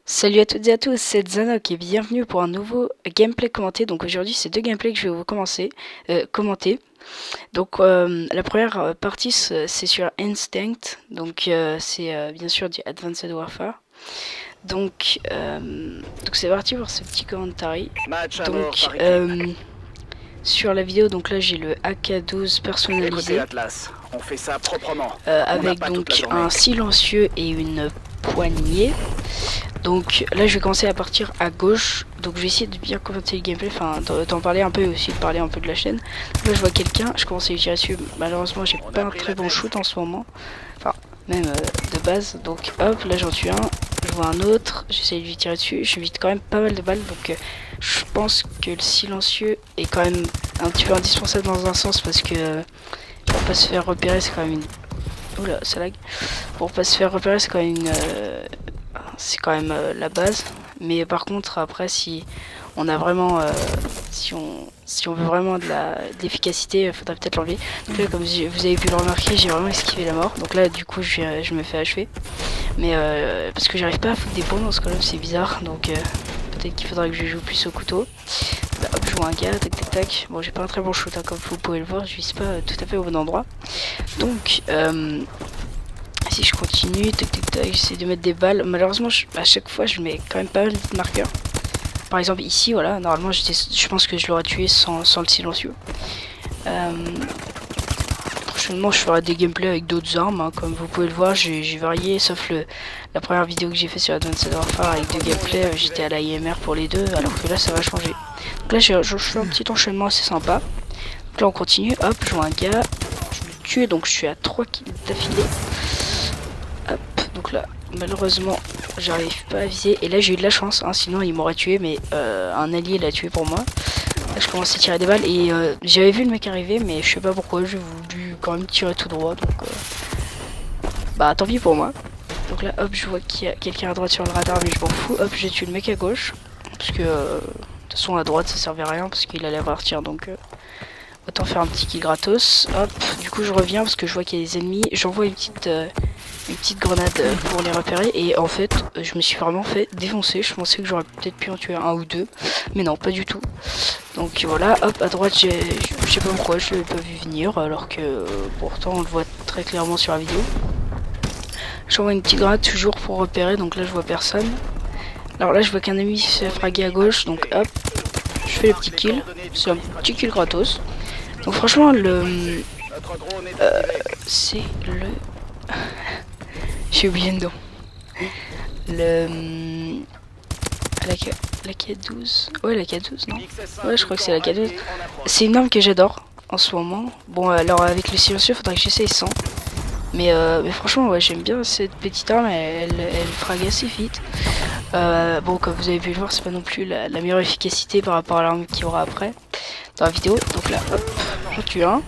Salut à toutes et à tous, c'est Zanok et bienvenue pour un nouveau gameplay commenté. Donc aujourd'hui c'est deux gameplays que je vais vous commenter. Donc la première partie c'est sur Instinct, donc c'est bien sûr du Advanced Warfare. Donc c'est parti pour ce petit commentary. Donc sur la vidéo, donc là j'ai le AK-12 personnalisé. On fait ça proprement. Avec donc un silencieux et une poignée. Donc là je vais commencer à partir à gauche. Donc je vais essayer de bien commenter le gameplay, enfin d'en parler un peu et aussi de parler un peu de la chaîne. Là je vois quelqu'un, je commence à lui tirer dessus. Malheureusement j'ai pas un très bon shoot en ce moment. Enfin même de base. Donc hop, là j'en tue un. Je vois un autre, j'essaie de lui tirer dessus. Je vide quand même pas mal de balles. Donc je pense que le silencieux est quand même un petit peu indispensable dans un sens. Parce que pour pas se faire repérer c'est quand même une... Oula ça lag. Pour pas se faire repérer c'est quand même une... c'est quand même la base, mais par contre après si on a vraiment si on veut vraiment de l'efficacité, il faudrait peut-être l'enlever. Donc là comme vous avez pu le remarquer, j'ai vraiment esquivé la mort, donc là du coup je me fais achever, mais parce que j'arrive pas à foutre des points dans ce cas là, c'est bizarre, donc peut-être qu'il faudrait que je joue plus au couteau. Là, hop, je vois un gars, tac tac tac. Bon j'ai pas un très bon shoot hein, comme vous pouvez le voir, je vise pas tout à fait au bon endroit, donc si je continue, tac tac tac, j'essaie de mettre des balles. Malheureusement, à chaque fois, je mets quand même pas mal de marqueurs. Par exemple, ici, voilà, normalement, je pense que je l'aurais tué sans le silencieux. Prochainement, je ferai des gameplays avec d'autres armes. Hein. Comme vous pouvez le voir, j'ai varié, sauf la première vidéo que j'ai fait sur Advanced Warfare avec deux gameplays. J'étais à la IMR pour les deux, alors que là, ça va changer. Donc là, je fais un petit enchaînement assez sympa. Donc là, on continue. Hop, je vois un gars. Je le tue, donc je suis à 3 kills d'affilée. Hop, donc là, malheureusement, j'arrive pas à viser. Et là, j'ai eu de la chance, hein, sinon il m'aurait tué, mais un allié l'a tué pour moi. Là, je commence à tirer des balles et j'avais vu le mec arriver, mais je sais pas pourquoi, j'ai voulu quand même tirer tout droit. Donc, bah, tant pis pour moi. Donc là, hop, je vois qu'il y a quelqu'un à droite sur le radar, mais je m'en fous. Hop, j'ai tué le mec à gauche. Parce que, de toute façon, à droite, ça servait à rien, parce qu'il allait avoir tir, donc... autant faire un petit kill gratos. Hop, du coup je reviens parce que je vois qu'il y a des ennemis. J'envoie une petite grenade pour les repérer. Et en fait, je me suis vraiment fait défoncer. Je pensais que j'aurais peut-être pu en tuer un ou deux. Mais non, pas du tout. Donc voilà, hop, à droite, je sais pas pourquoi, je l'avais pas vu venir. Alors que pourtant on le voit très clairement sur la vidéo. J'envoie une petite grenade toujours pour repérer. Donc là je vois personne. Alors là je vois qu'un ennemi se fait fraguer à gauche. Donc hop, je fais le petit kill. C'est un petit kill gratos. Donc franchement c'est le j'ai oublié le nom. La K12. Ouais, la K12, non? Ouais, je crois que c'est la K12. C'est une arme que j'adore en ce moment. Bon, alors avec le silencieux, faudrait que j'essaye sans. Mais franchement, ouais, j'aime bien cette petite arme, elle frague assez vite. Bon, comme vous avez pu le voir, c'est pas non plus la meilleure efficacité par rapport à l'arme qu'il y aura après dans la vidéo. Donc là, hop, j'en tue un.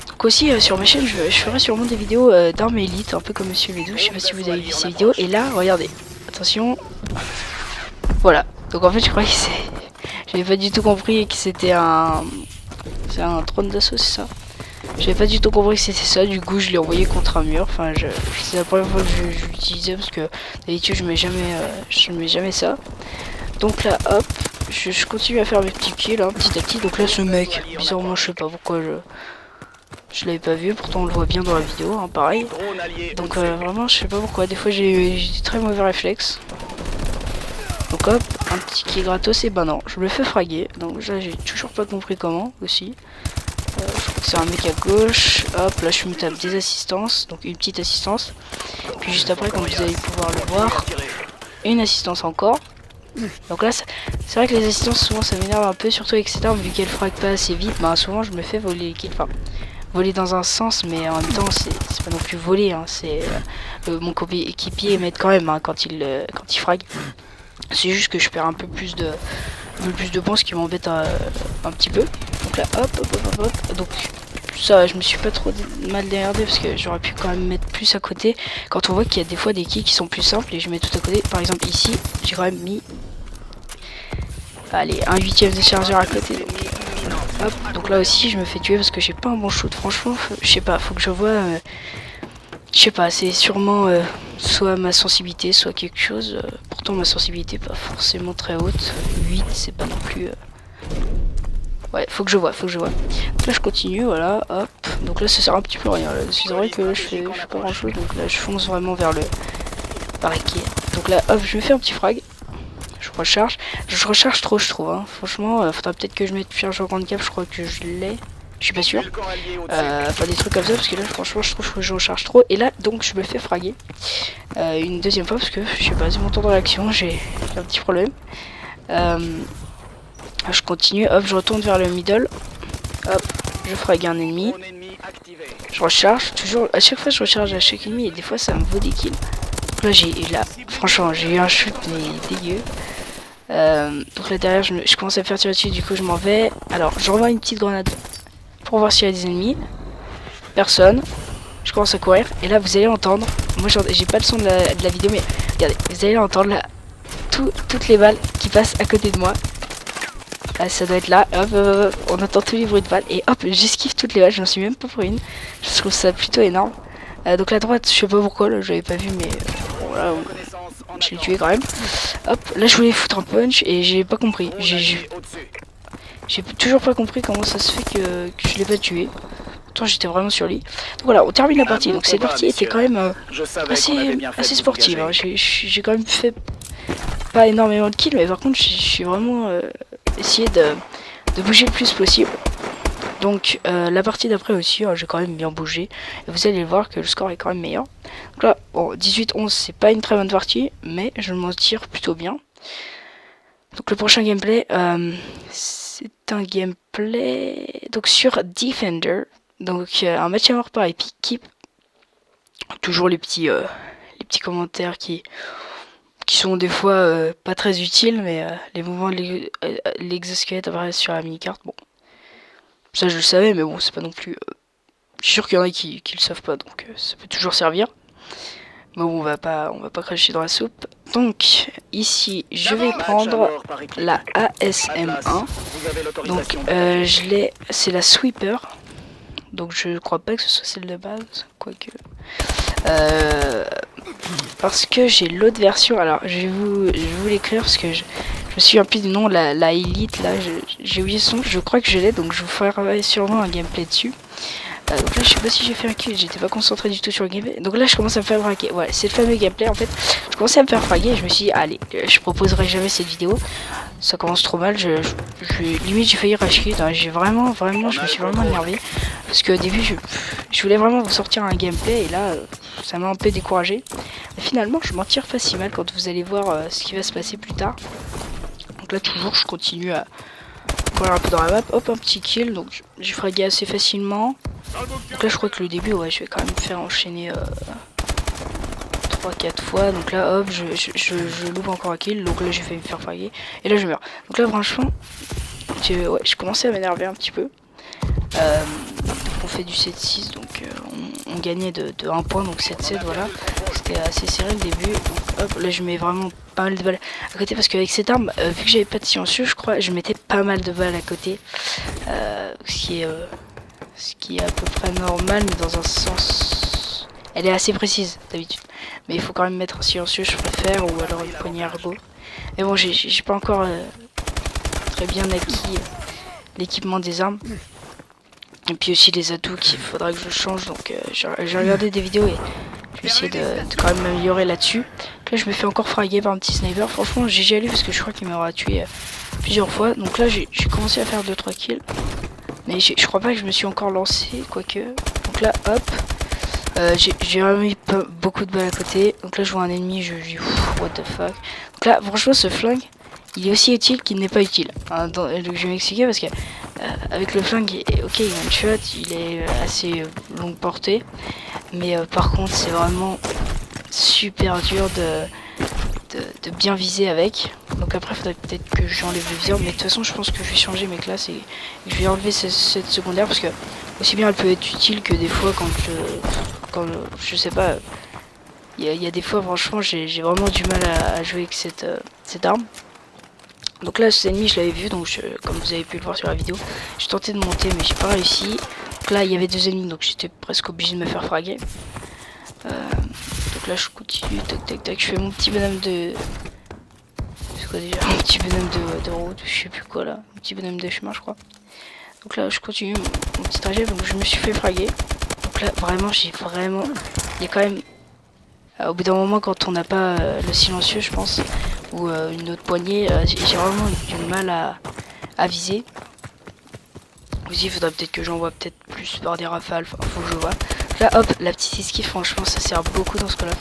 Donc aussi, sur ma chaîne, je ferai sûrement des vidéos d'armes élites, un peu comme Monsieur Vedou. Je sais pas si vous avez vu ces vidéos. Et là, regardez, attention. Voilà. Donc en fait, je croyais que c'est... J'avais pas du tout compris que c'était un... C'est un drone d'assaut, c'est ça? J'avais pas du tout compris que c'était ça, du coup je l'ai envoyé contre un mur. Enfin, c'est la première fois que je l'utilisais parce que d'habitude je mets jamais ça. Donc là, hop, je continue à faire mes petits kills, hein, petit à petit. Donc là, ce mec, bizarrement, je sais pas pourquoi je l'avais pas vu, pourtant on le voit bien dans la vidéo, hein, pareil. Donc vraiment, je sais pas pourquoi. Des fois, j'ai des très mauvais réflexes. Donc hop, un petit kill gratos et ben non, je me fais fraguer. Donc là, j'ai toujours pas compris comment aussi. Je crois que c'est un mec à gauche. Hop, là je me tape des assistances, donc une petite assistance. Puis juste après, comme vous allez pouvoir le voir, une assistance encore. Donc là, c'est vrai que les assistances, souvent ça m'énerve un peu, surtout avec cette arme, vu qu'elle frague pas assez vite. Bah, souvent je me fais voler les kills. Enfin, voler dans un sens, mais en même temps, c'est pas non plus voler. Hein, c'est mon équipier m'aide quand même hein, quand il frague. C'est juste que je perds un peu plus de points, ce qui m'embête un petit peu. Donc là, hop. Donc ça, je me suis pas trop mal démerdé parce que j'aurais pu quand même mettre plus à côté. Quand on voit qu'il y a des fois des kills qui sont plus simples et je mets tout à côté. Par exemple ici, j'ai quand même mis, allez, un huitième de chargeur à côté. Donc, hop, donc là aussi je me fais tuer parce que j'ai pas un bon shoot. Franchement, je sais pas, faut que je vois. Je sais pas, c'est sûrement soit ma sensibilité, soit quelque chose. Pourtant ma sensibilité pas forcément très haute. 8 c'est pas non plus. Ouais, faut que je vois. Donc là je continue, voilà, hop. Donc là ça sert un petit peu à rien. C'est vrai que là, je fais pas grand chose, donc là je fonce vraiment vers le barricade. Donc là hop, je me fais un petit frag. Je recharge trop je trouve. Hein. Franchement, faudra peut-être que je mette chargeur grande cap, je crois que je l'ai. Je suis pas sûr. Enfin des trucs comme ça parce que là franchement je trouve que je recharge trop. Et là donc je me fais fraguer. Une deuxième fois parce que je sais pas, c'est mon temps de réaction, j'ai un petit problème. Je continue, hop, je retourne vers le middle. Hop, je frague un ennemi. Je recharge, toujours, à chaque fois je recharge à chaque ennemi et des fois ça me vaut des kills. Donc là franchement j'ai eu un shoot mais dégueu. Donc là derrière je commence à me faire tirer dessus, du coup je m'en vais. Alors je renvoie une petite grenade pour voir s'il y a des ennemis. Personne. Je commence à courir et là vous allez entendre. Moi j'ai pas le son de la vidéo mais regardez, vous allez entendre là toutes les balles qui passent à côté de moi. Ah, ça doit être là, hop, on entend tous les bruits de balles et hop, j'esquive toutes les balles, je n'en suis même pas pour une. Je trouve ça plutôt énorme. Donc la droite, je sais pas pourquoi, là j'avais pas vu mais bon, là je l'ai tué quand même. Hop, là je voulais foutre un punch et j'ai pas compris. J'ai toujours pas compris comment ça se fait que je l'ai pas tué. Pourtant j'étais vraiment sur lui. Donc voilà, on termine la partie. Donc cette partie était quand même assez sportive. Hein. J'ai quand même fait pas énormément de kills, mais par contre je suis vraiment essayé de bouger le plus possible. Donc la partie d'après aussi, j'ai quand même bien bougé. Et vous allez voir que le score est quand même meilleur. Donc là, bon, 18-11 c'est pas une très bonne partie, mais je m'en tire plutôt bien. Donc le prochain gameplay, c'est un gameplay donc sur Defender. Donc un match à mort par équipe. Toujours les petits commentaires qui sont des fois pas très utiles, mais les mouvements de l'exosquelette apparaissent sur la mini-carte. Bon, ça je le savais, mais bon, c'est pas non plus... je suis sûr qu'il y en a qui le savent pas, donc ça peut toujours servir. Mais bon, on va pas cracher dans la soupe. Donc, ici, je vais prendre la ASM1. Donc, je l'ai... C'est la Sweeper. Donc, je crois pas que ce soit celle de base, quoique... parce que j'ai l'autre version. Alors je vais vous l'écrire parce que je me souviens plus du nom. La Elite là, j'ai oublié son. Je crois que je l'ai, donc je vous ferai sûrement un gameplay dessus. Donc là je sais pas si j'ai fait un kill, j'étais pas concentré du tout sur le gameplay. Donc là je commence à me faire braquer. Ouais, c'est le fameux gameplay en fait. Je commençais à me faire fraguer et je me suis dit allez, je proposerai jamais cette vidéo. Ça commence trop mal, limite j'ai failli racheter. J'ai vraiment, je me suis vraiment énervé. Parce qu'au début je voulais vraiment vous sortir un gameplay et là ça m'a un peu découragé. Mais finalement je m'en tire pas si mal quand vous allez voir ce qui va se passer plus tard. Donc là toujours je continue à courir un peu dans la map. Hop, un petit kill, donc j'ai fragué assez facilement. Donc là je crois que le début ouais je vais quand même faire enchaîner 3-4 fois. Donc là hop je loupe encore un kill. Donc là j'ai failli me faire fraguer. Et là je meurs. Donc là franchement je commençais à m'énerver un petit peu. On fait du 7-6 donc on gagnait de 1 point donc 7-7 voilà. C'était assez serré le début. Donc hop là je mets vraiment pas mal de balles à côté parce qu'avec cette arme vu que j'avais pas de silencieux je crois je mettais pas mal de balles à côté. Ce qui est à peu près normal mais dans un sens elle est assez précise d'habitude. Mais il faut quand même mettre un silencieux je préfère ou alors une poignée ergo. Mais bon j'ai pas encore très bien acquis l'équipement des armes. Et puis aussi les atouts qu'il faudra que je change. Donc j'ai regardé des vidéos et je vais essayer de quand même m'améliorer là-dessus. Là je me fais encore fraguer par un petit sniper. Franchement j'ai lu parce que je crois qu'il m'aura tué plusieurs fois. Donc là j'ai commencé à faire 2-3 kills. Mais je crois pas que je me suis encore lancé, quoique. Donc là hop. J'ai vraiment mis beaucoup de balles à côté. Donc là je vois un ennemi, je dis what the fuck. Donc là franchement ce flingue il est aussi utile qu'il n'est pas utile. Hein, donc je vais m'expliquer parce que avec le flingue, ok il one shot, il est assez longue portée. Mais par contre c'est vraiment super dur de bien viser avec. Donc après faudrait peut-être que j'enlève le viseur. Mais de toute façon je pense que je vais changer mes classes et je vais enlever cette secondaire parce que aussi bien elle peut être utile que des fois quand je sais pas, il y a des fois franchement j'ai vraiment du mal à jouer avec cette arme. Donc là cet ennemi je l'avais vu, donc comme vous avez pu le voir sur la vidéo, j'ai tenté de monter mais j'ai pas réussi. Donc là il y avait 2 ennemis, donc j'étais presque obligé de me faire fraguer. Donc là je continue, tac tac tac, je fais mon petit bonhomme de... C'est quoi déjà? Un petit bonhomme de route, je sais plus quoi là, un petit bonhomme de chemin je crois. Donc là je continue mon petit trajet, donc je me suis fait fraguer. Donc là vraiment il y a quand même... au bout d'un moment quand on n'a pas le silencieux je pense, ou une autre poignée, j'ai vraiment du mal à viser. Aussi il faudrait peut-être que j'envoie peut-être plus par des rafales, enfin faut que je vois. Là hop, la petite esquive franchement ça sert beaucoup dans ce Call of.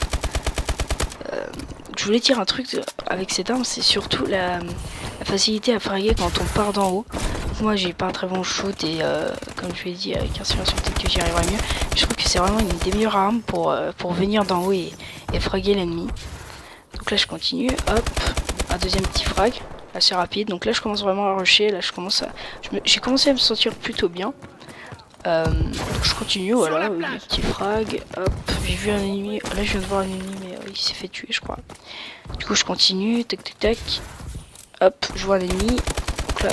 Je voulais dire un truc avec cette arme, c'est surtout la facilité à fraguer quand on part d'en haut. Moi j'ai pas un très bon shoot et comme je l'ai dit avec un silencieux peut-être que j'y arriverai mieux. Mais je trouve que c'est vraiment une des meilleures armes pour venir d'en haut et fraguer l'ennemi. Donc là je continue, hop, un deuxième petit frag, assez rapide. Donc là je commence vraiment à rusher, là j'ai commencé à me sentir plutôt bien. Donc je continue, voilà, le petit frag, hop, j'ai vu un ennemi, là je viens de voir un ennemi mais il s'est fait tuer je crois. Du coup je continue, tac tac tac, hop, je vois un ennemi, donc là,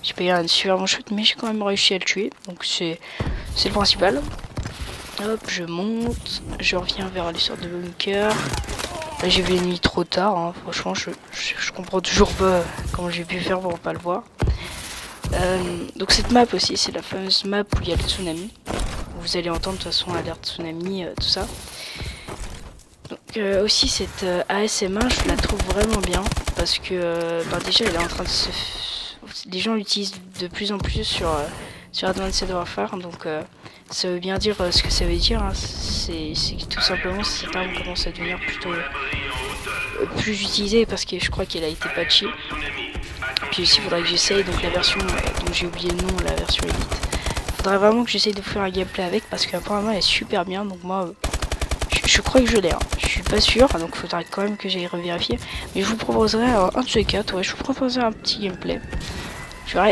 j'ai pas eu un super bon shoot mais j'ai quand même réussi à le tuer, donc c'est le principal. Hop, je monte, je reviens vers les sortes de bunkers. Là j'ai vu l'ennemi trop tard, hein. Franchement je comprends toujours pas comment j'ai pu faire pour pas le voir. Donc cette map aussi, c'est la fameuse map où il y a le tsunami. Vous allez entendre de toute façon alerte tsunami, tout ça. Donc aussi cette ASM1, je la trouve vraiment bien parce que déjà elle est en train de se... Les gens l'utilisent de plus en plus sur Advanced Warfare, donc ça veut bien dire ce que ça veut dire. Hein. C'est tout simplement cette arme commence à devenir plutôt plus utilisée parce que je crois qu'elle a été patchée. Puis aussi il faudrait que j'essaye donc la version dont j'ai oublié le nom, la version Elite. Faudrait vraiment que j'essaye de vous faire un gameplay avec parce qu'apparemment elle est super bien, donc moi je crois que je l'ai, hein. Je suis pas sûr, donc faudrait quand même que j'aille revérifier. Mais je vous proposerai un de ces quatre, ouais, je vous proposerai un petit gameplay.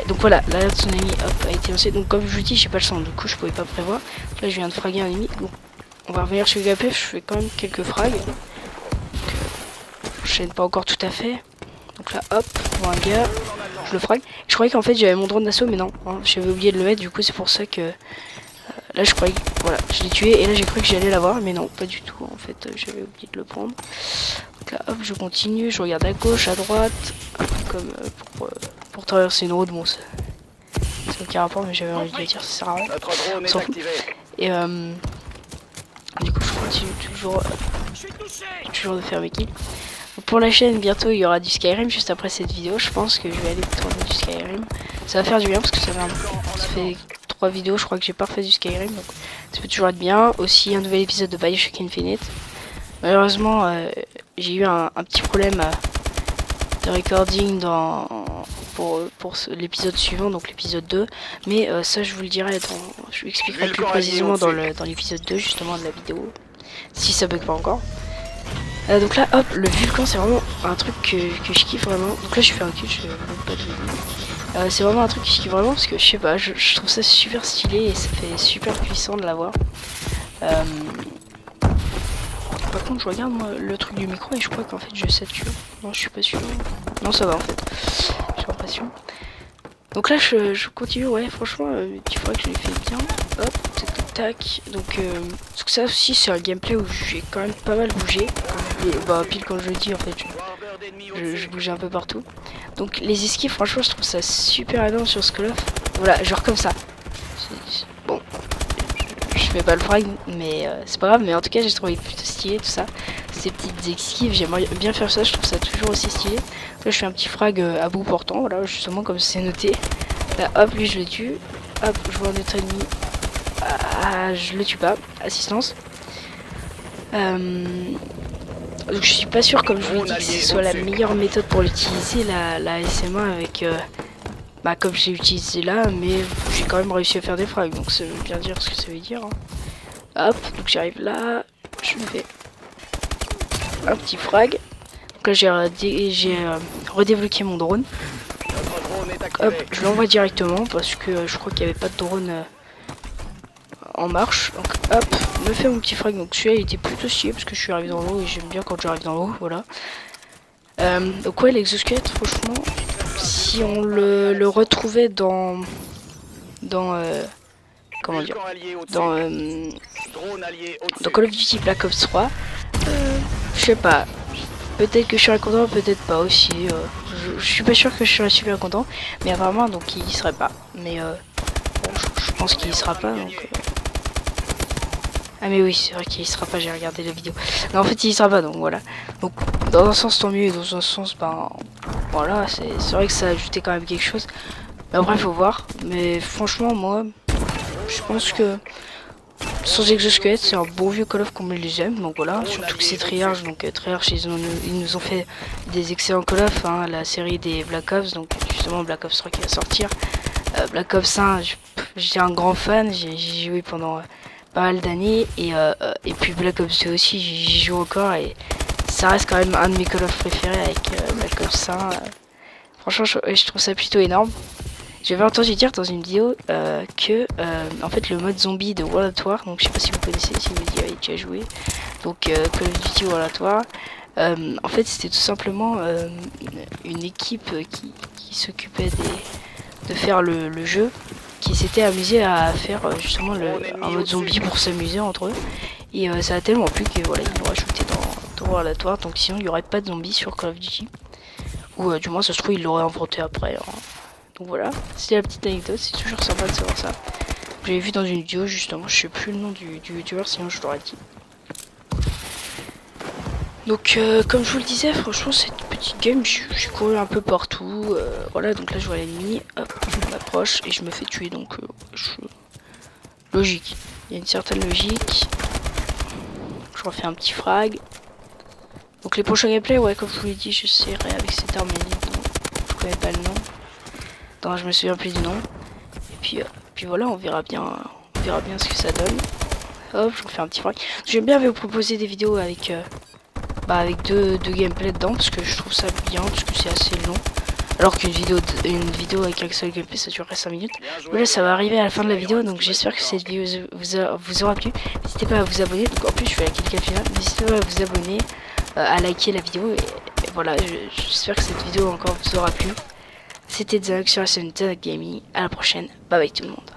Donc voilà, l'alerte tsunami hop, a été lancée, donc comme je vous dis j'ai pas le son, du coup je pouvais pas prévoir. Là je viens de fraguer un ennemi, donc on va revenir sur le gameplay, je fais quand même quelques frags. Donc je n'aide pas encore tout à fait. Donc là hop, je vois un gars, je le frag. Je croyais qu'en fait j'avais mon drone d'assaut mais non, hein, j'avais oublié de le mettre, du coup c'est pour ça que là je croyais, voilà, je l'ai tué et là j'ai cru que j'allais l'avoir mais non, pas du tout, en fait j'avais oublié de le prendre. Donc là hop, je continue, je regarde à gauche, à droite, comme pour traverser une route, bon c'est aucun rapport mais j'avais envie de le dire, ça sert à rien. On s'en fout. Et du coup je continue toujours de faire mes kills. Pour la chaîne, bientôt il y aura du Skyrim juste après cette vidéo. Je pense que je vais aller tourner du Skyrim. Ça va faire du bien parce que ça fait 3 vidéos, je crois que j'ai pas refait du Skyrim. Donc ça peut toujours être bien. Aussi un nouvel épisode de Bioshock Infinite. Malheureusement, j'ai eu un petit problème de recording pour l'épisode suivant, donc l'épisode 2. Mais ça je vous le dirai, je vous expliquerai plus précisément dans l'épisode 2 justement de la vidéo. Si ça bug pas encore. Donc là hop, le vulcan c'est vraiment un truc que je kiffe vraiment. Donc là je fais un kill, je fais pas de c'est vraiment un truc que je kiffe vraiment parce que je sais pas, je trouve ça super stylé et ça fait super puissant de l'avoir. Par contre je regarde moi le truc du micro et je crois qu'en fait je sature. Non je suis pas sûr. Non ça va en fait, j'ai l'impression. Donc là je continue, ouais franchement tu vois que je l'ai fait bien. Hop, tac tac tac. Donc ça aussi c'est un gameplay où j'ai quand même pas mal bougé. Pile quand je le dis en fait je bougeais un peu partout. Donc les esquives franchement je trouve ça super énorme sur ce Call of. Voilà, genre comme ça. Bon, je fais pas le frag mais c'est pas grave, mais en tout cas j'ai trouvé plutôt stylé tout ça. Ces petites esquives, j'aimerais bien faire ça, je trouve ça toujours aussi stylé. Là je fais un petit frag à bout portant, voilà justement comme c'est noté. Là hop, lui je le tue. Hop, je vois un autre ennemi. Ah, je le tue pas. Assistance. Donc je suis pas sûr, comme je vous l'ai dit, que ce soit la meilleure méthode pour l'utiliser, la SM1 avec... comme j'ai utilisé là, mais j'ai quand même réussi à faire des frags, donc ça veut bien dire ce que ça veut dire. Hein. Hop, donc j'arrive là, je me fais un petit frag. Donc là j'ai redébloqué mon drone. Hop, je l'envoie directement parce que je crois qu'il n'y avait pas de drone en marche. Donc hop, me fait mon petit frag. Donc celui-là il était plutôt stylé parce que je suis arrivé dans l'eau et j'aime bien quand j'arrive dans l'eau, voilà. Donc ouais, l'exosquelette, franchement, si on le retrouvait dans comment dire, dans Call of Duty Black Ops 3, je sais pas, peut-être que je serais content, peut-être pas aussi. Je suis pas sûr que je serais super content, mais apparemment donc il y serait pas. Mais bon, je pense qu'il y sera pas. Donc, ah mais oui, c'est vrai qu'il y sera pas. J'ai regardé la vidéo. Mais en fait, il y sera pas. Donc voilà. Donc dans un sens tant mieux, et dans un sens ben voilà, c'est vrai que ça a ajouté quand même quelque chose. Mais après, faut voir. Mais franchement, moi, je pense que sans exosquelette, c'est un bon vieux Call of comme ils les aiment. Donc voilà, surtout que c'est Treyarch. Donc Treyarch, ils nous ont fait des excellents Call of, hein, la série des Black Ops. Donc justement, Black Ops 3 qui va sortir. Black Ops 1, j'étais un grand fan. J'ai joué pendant pas mal d'années. Et puis Black Ops 2 aussi, j'y joue encore. Et ça reste quand même un de mes Call of préférés avec Black Ops 1. Franchement, je trouve ça plutôt énorme. J'avais entendu dire dans une vidéo que en fait le mode zombie de World at War, donc je sais pas si vous connaissez, si vous y avez déjà joué, donc Call of Duty World at War, en fait c'était tout simplement une équipe qui s'occupait de faire le jeu, qui s'était amusé à faire justement un mode zombie pour s'amuser entre eux, et ça a tellement plu que voilà, ils l'ont rajouté dans World at War, donc sinon il n'y aurait pas de zombies sur Call of Duty, ou du moins ça se trouve ils l'auraient inventé après, hein. Donc voilà, c'était la petite anecdote, c'est toujours sympa de savoir ça. J'avais vu dans une vidéo justement, je sais plus le nom du youtubeur, sinon je l'aurais dit. Donc comme je vous le disais, franchement cette petite game, j'ai couru un peu partout. Voilà, donc là je vois l'ennemi, hop, je m'approche et je me fais tuer, donc logique. Il y a une certaine logique. Je refais un petit frag. Donc les prochains gameplays, ouais, comme je vous l'ai dit, j'essaierai avec cette arme élite, je connais pas le nom. Non, je me souviens plus du nom. Et puis voilà, on verra bien ce que ça donne. Hop, je refais un petit frag. J'aime bien vous proposer des vidéos avec avec deux gameplays dedans parce que je trouve ça bien, parce que c'est assez long. Alors qu'une vidéo avec un seul gameplay ça durerait 5 minutes. Voilà, ça va arriver à la fin de la vidéo, donc j'espère que cette vidéo vous aura plu. N'hésitez pas à vous abonner. Donc en plus je vais liker le final. N'hésitez pas à vous abonner, à liker la vidéo et voilà, j'espère que cette vidéo encore vous aura plu. C'était Zach sur la chaîne Zach Gaming. À la prochaine. Bye bye tout le monde.